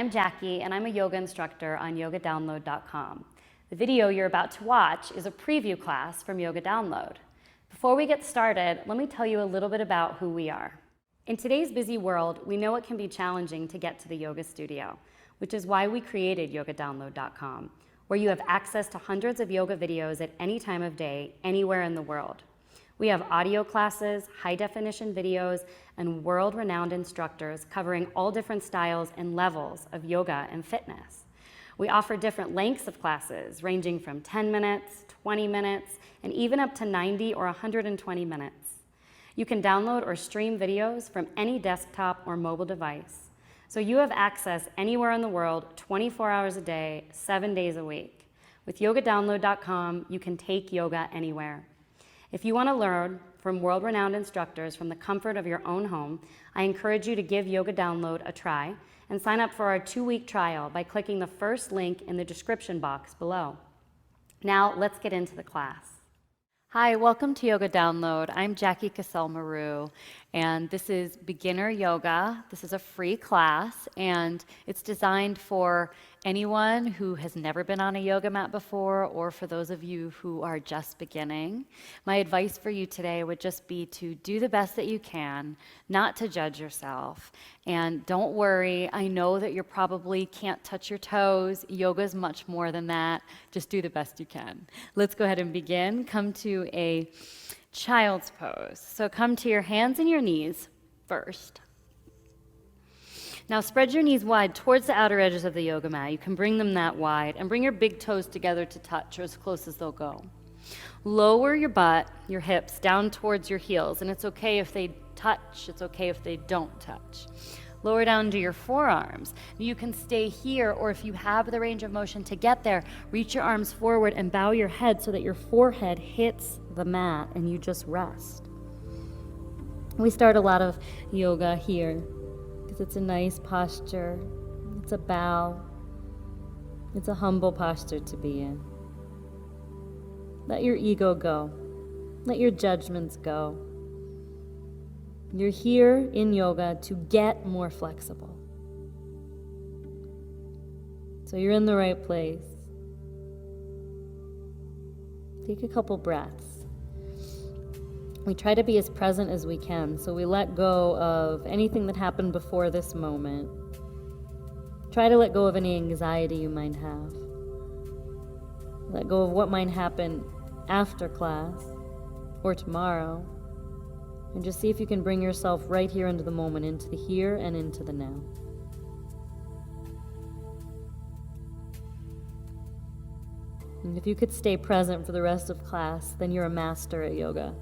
I'm Jackie, and I'm a yoga instructor on yogadownload.com. The video you're about to watch is a preview class from Yoga Download. Before we get started, let me tell you a little bit about who we are. In today's busy world, we know it can be challenging to get to the yoga studio, which is why we created yogadownload.com, where you have access to hundreds of yoga videos at any time of day, anywhere in the world. We have audio classes, high-definition videos, and world-renowned instructors covering all different styles and levels of yoga and fitness. We offer different lengths of classes, ranging from 10 minutes, 20 minutes, and even up to 90 or 120 minutes. You can download or stream videos from any desktop or mobile device, so you have access anywhere in the world, 24 hours a day, 7 days a week. With yogadownload.com, you can take yoga anywhere. If you want to learn from world-renowned instructors from the comfort of your own home, I encourage you to give Yoga Download a try and sign up for our 2-week trial by clicking the first link in the description box below. Now, let's get into the class. Hi, welcome to Yoga Download. I'm Jackie Cassell-Maru, and this is beginner yoga. This is a free class, and it's designed for anyone who has never been on a yoga mat before, or for those of you who are just beginning. My advice for you today would just be to do the best that you can, not to judge yourself. And don't worry, I know that you probably can't touch your toes. Yoga is much more than that. Just do the best you can. Let's go ahead and begin. Come to a child's pose. So come to your hands and your knees first. Now spread your knees wide towards the outer edges of the yoga mat. You can bring them that wide, and bring your big toes together to touch, or as close as they'll go. Lower your butt, your hips, down towards your heels, and it's okay if they touch, it's okay if they don't touch. Lower down to your forearms. You can stay here, or if you have the range of motion to get there, reach your arms forward and bow your head so that your forehead hits the mat and you just rest. We start a lot of yoga here because it's a nice posture, it's a bow, it's a humble posture to be in. Let your ego go, let your judgments go. You're here in yoga to get more flexible. So you're in the right place. Take a couple breaths. We try to be as present as we can, so we let go of anything that happened before this moment. Try to let go of any anxiety you might have. Let go of what might happen after class or tomorrow. And just see if you can bring yourself right here into the moment, into the here and into the now. And if you could stay present for the rest of class, then you're a master at yoga.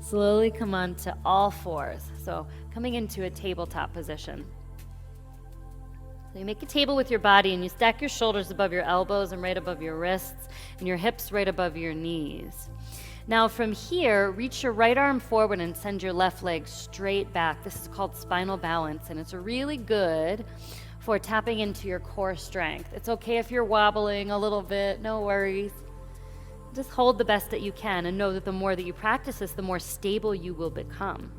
Slowly come on to all fours. So coming into a tabletop position. So you make a table with your body and you stack your shoulders above your elbows and right above your wrists and your hips right above your knees. Now from here, reach your right arm forward and send your left leg straight back. This is called spinal balance, and it's really good for tapping into your core strength. It's okay if you're wobbling a little bit, no worries. Just hold the best that you can and know that the more that you practice this, the more stable you will become.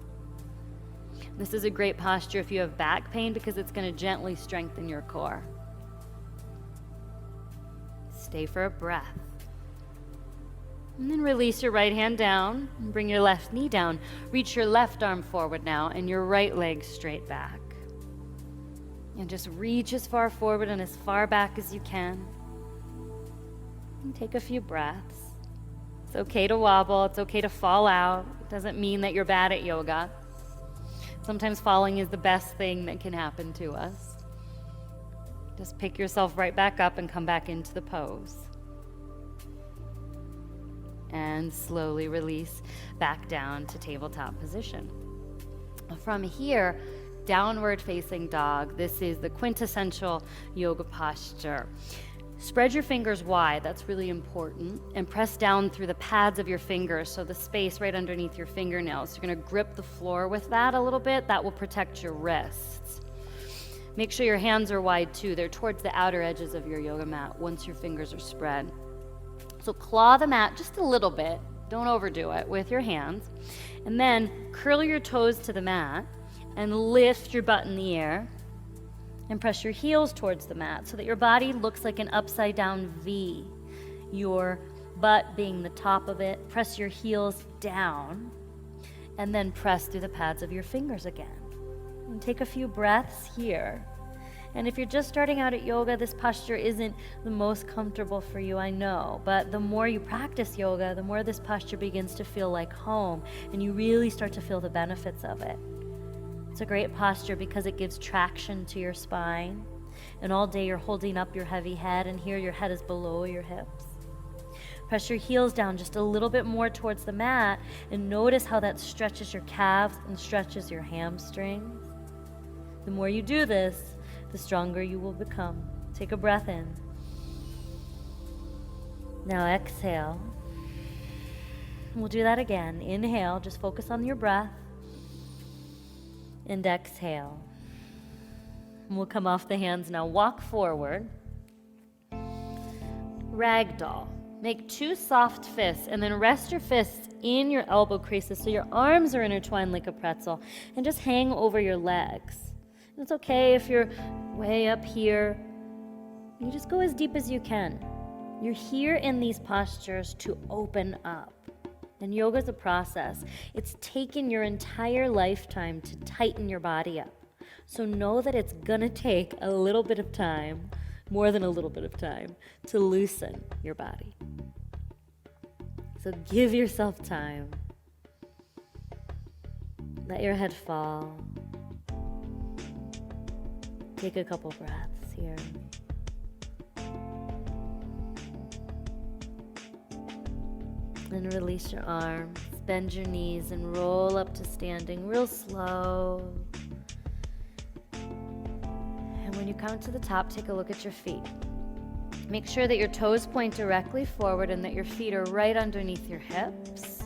This is a great posture if you have back pain because it's going to gently strengthen your core. Stay for a breath. And then release your right hand down and bring your left knee down. Reach your left arm forward now and your right leg straight back. And just reach as far forward and as far back as you can. And take a few breaths. It's okay to wobble. It's okay to fall out. It doesn't mean that you're bad at yoga. Sometimes falling is the best thing that can happen to us. Just pick yourself right back up and come back into the pose. And slowly release back down to tabletop position. From here, downward facing dog. This is the quintessential yoga posture. Spread your fingers wide, that's really important, and press down through the pads of your fingers, so the space right underneath your fingernails. You're going to grip the floor with that a little bit. That will protect your wrists. Make sure your hands are wide too. They're towards the outer edges of your yoga mat once your fingers are spread. So claw the mat just a little bit. Don't overdo it with your hands. And then curl your toes to the mat and lift your butt in the air And press your heels towards the mat so that your body looks like an upside down V. Your butt being the top of it. Press your heels down and then press through the pads of your fingers again. And take a few breaths here. And if you're just starting out at yoga, this posture isn't the most comfortable for you, I know. But the more you practice yoga, the more this posture begins to feel like home, and you really start to feel the benefits of it. It's a great posture because it gives traction to your spine. And all day you're holding up your heavy head, and here your head is below your hips. Press your heels down just a little bit more towards the mat, and notice how that stretches your calves and stretches your hamstrings. The more you do this, the stronger you will become. Take a breath in. Now exhale. We'll do that again. Inhale, just focus on your breath. And exhale. And we'll come off the hands now. Walk forward. Ragdoll. Make 2 soft fists and then rest your fists in your elbow creases so your arms are intertwined like a pretzel, and just hang over your legs. It's okay if you're way up here. You just go as deep as you can. You're here in these postures to open up. And yoga is a process. It's taken your entire lifetime to tighten your body up. So know that it's gonna take a little bit of time, more than a little bit of time, to loosen your body. So give yourself time. Let your head fall. Take a couple breaths here. And release your arms. Bend your knees and roll up to standing real slow. And when you come to the top, take a look at your feet. Make sure that your toes point directly forward and that your feet are right underneath your hips.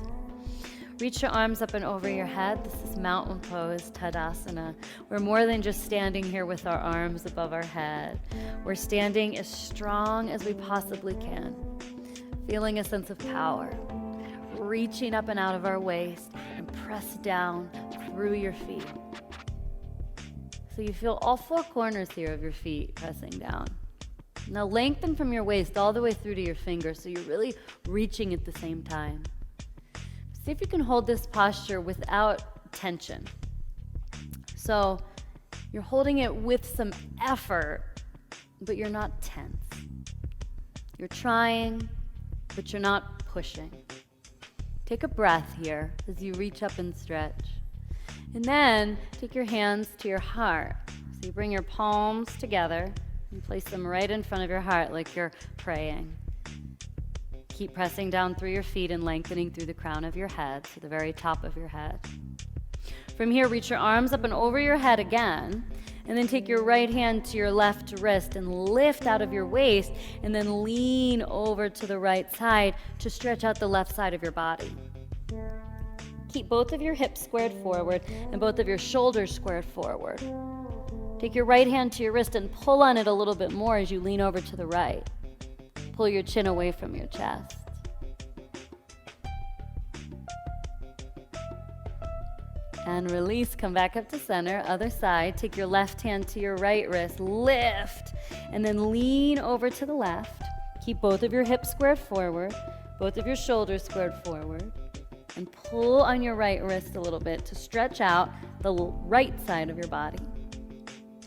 Reach your arms up and over your head. This is mountain pose, Tadasana. We're more than just standing here with our arms above our head. We're standing as strong as we possibly can, feeling a sense of power, reaching up and out of our waist and press down through your feet. So you feel all 4 corners here of your feet pressing down. Now lengthen from your waist all the way through to your fingers, so you're really reaching at the same time. See if you can hold this posture without tension. So you're holding it with some effort, but you're not tense. You're trying, but you're not pushing. Take a breath here as you reach up and stretch. And then take your hands to your heart. So you bring your palms together and place them right in front of your heart like you're praying. Keep pressing down through your feet and lengthening through the crown of your head to the very top of your head. From here, reach your arms up and over your head again, and then take your right hand to your left wrist and lift out of your waist, and then lean over to the right side to stretch out the left side of your body. Keep both of your hips squared forward and both of your shoulders squared forward. Take your right hand to your wrist and pull on it a little bit more as you lean over to the right. Pull your chin away from your chest. And release, come back up to center, other side. Take your left hand to your right wrist, lift, and then lean over to the left. Keep both of your hips squared forward, both of your shoulders squared forward, and pull on your right wrist a little bit to stretch out the right side of your body.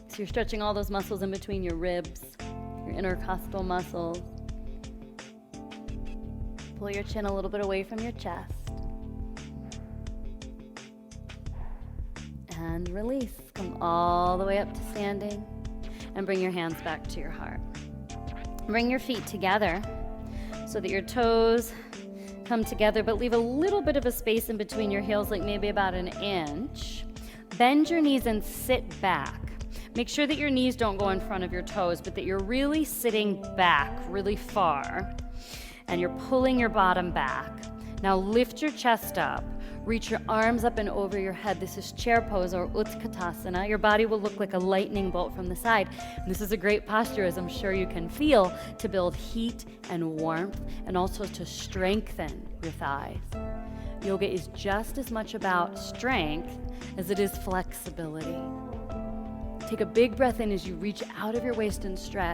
So you're stretching all those muscles in between your ribs, your intercostal muscles. Pull your chin a little bit away from your chest. And release. Come all the way up to standing. And bring your hands back to your heart. Bring your feet together so that your toes come together, but leave a little bit of a space in between your heels, like maybe about an inch. Bend your knees and sit back. Make sure that your knees don't go in front of your toes, but that you're really sitting back really far. And you're pulling your bottom back. Now lift your chest up. Reach your arms up and over your head. This is chair pose or Utkatasana. Your body will look like a lightning bolt from the side. And this is a great posture, as I'm sure you can feel, to build heat and warmth and also to strengthen your thighs. Yoga is just as much about strength as it is flexibility. Take a big breath in as you reach out of your waist and stretch.